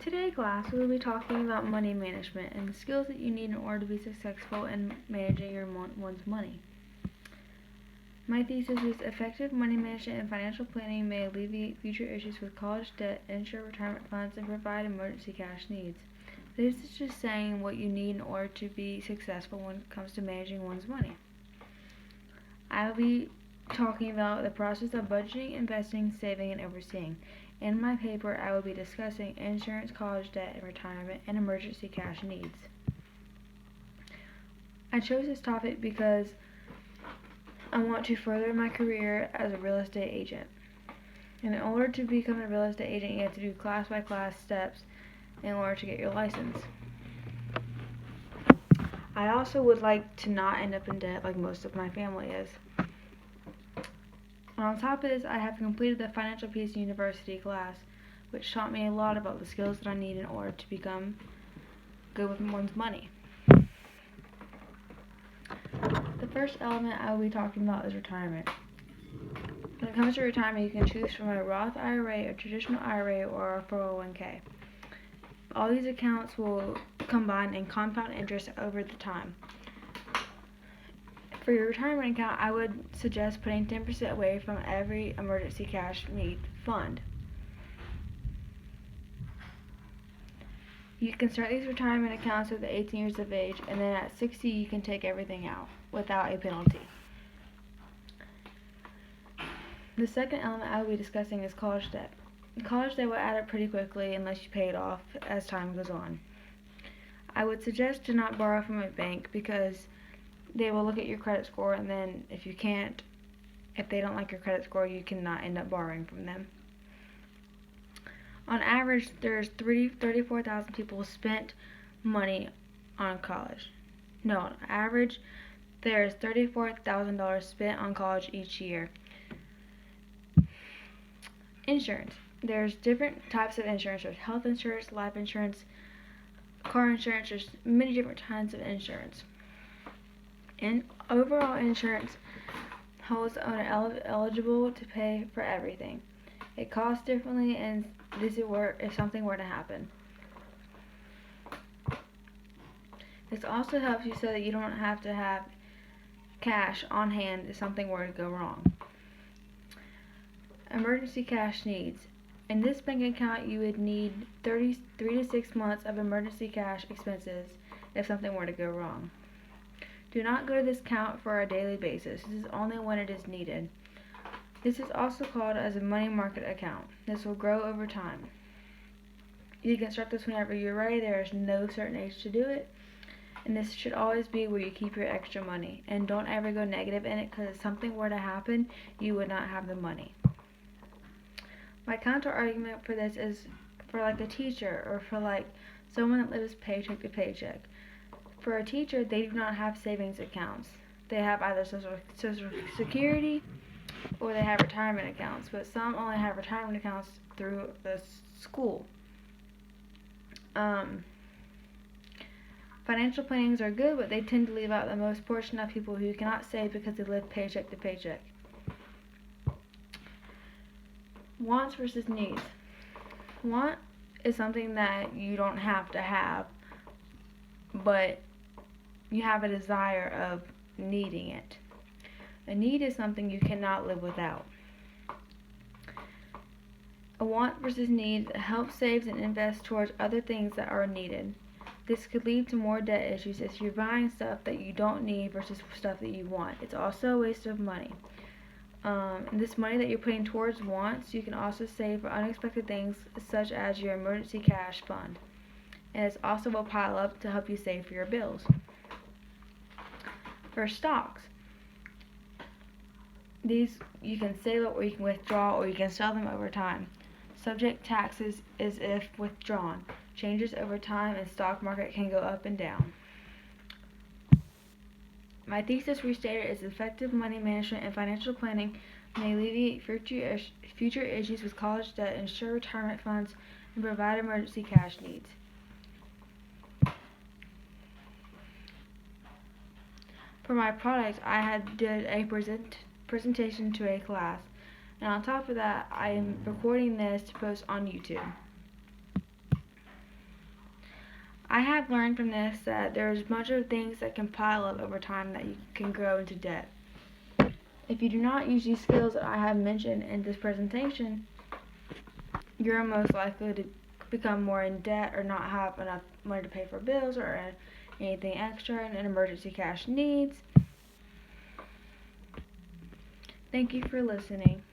Today, class, we will be talking about money management and the skills that you need in order to be successful in managing one's money. My thesis is effective money management and financial planning may alleviate future issues with college debt, ensure retirement funds, and provide emergency cash needs. This is just saying what you need in order to be successful when it comes to managing one's money. I will be talking about the process of budgeting, investing, saving, and overseeing. In my paper, I will be discussing insurance, college debt, and retirement, and emergency cash needs. I chose this topic because I want to further my career as a real estate agent. And in order to become a real estate agent, you have to do class-by-class steps in order to get your license. I also would like to not end up in debt like most of my family is. On top of this, I have completed the Financial Peace University class, which taught me a lot about the skills that I need in order to become good with one's money. The first element I will be talking about is retirement. When it comes to retirement, you can choose from a Roth IRA, a traditional IRA, or a 401k. All these accounts will combine and compound interest over the time. For your retirement account, I would suggest putting 10% away from every emergency cash need fund. You can start these retirement accounts at 18 years of age, and then at 60 you can take everything out without a penalty. The second element I will be discussing is college debt. College debt will add up pretty quickly unless you pay it off as time goes on. I would suggest to not borrow from a bank because they will look at your credit score, and then if they don't like your credit score, you cannot end up borrowing from them. On average, there's 34,000 people spent money on college. No, on average, there's $34,000 spent on college each year. Insurance. There's different types of insurance. There's health insurance, life insurance, car insurance. There's many different kinds of insurance. And overall insurance holds the owner eligible to pay for everything. It costs differently, and this is where if something were to happen. This also helps you so that you don't have to have cash on hand if something were to go wrong. Emergency cash needs. In this bank account, you would need 3 to 6 months of emergency cash expenses if something were to go wrong. Do not go to this account for a daily basis. This is only when it is needed. This is also called as a money market account. This will grow over time. You can start this whenever you're ready. There is no certain age to do it. And this should always be where you keep your extra money. And don't ever go negative in it, because if something were to happen, you would not have the money. My counter argument for this is for like a teacher or for like someone that lives paycheck to paycheck. For a teacher, they do not have savings accounts. They have either Social Security or they have retirement accounts, but some only have retirement accounts through the school. Financial plannings are good, but they tend to leave out the most portion of people who cannot save because they live paycheck to paycheck. Wants versus needs. Want is something that you don't have to have, but you have a desire of needing it. A need is something you cannot live without. A want versus need helps save and invest towards other things that are needed. This could lead to more debt issues if you're buying stuff that you don't need versus stuff that you want. It's also a waste of money. And this money that you're putting towards wants, you can also save for unexpected things such as your emergency cash fund. And it's also will pile up to help you save for your bills. For stocks, these you can save up or you can withdraw or you can sell them over time. Subject taxes is if withdrawn. Changes over time and stock market can go up and down. My thesis restated is effective money management and financial planning may alleviate future issues with college debt, ensure retirement funds, and provide emergency cash needs. For my product, I did a presentation to a class, and on top of that, I am recording this to post on YouTube. I have learned from this that there's a bunch of things that can pile up over time that you can grow into debt. If you do not use these skills that I have mentioned in this presentation, you're most likely to become more in debt or not have enough money to pay for bills or anything extra and emergency cash needs. Thank you for listening.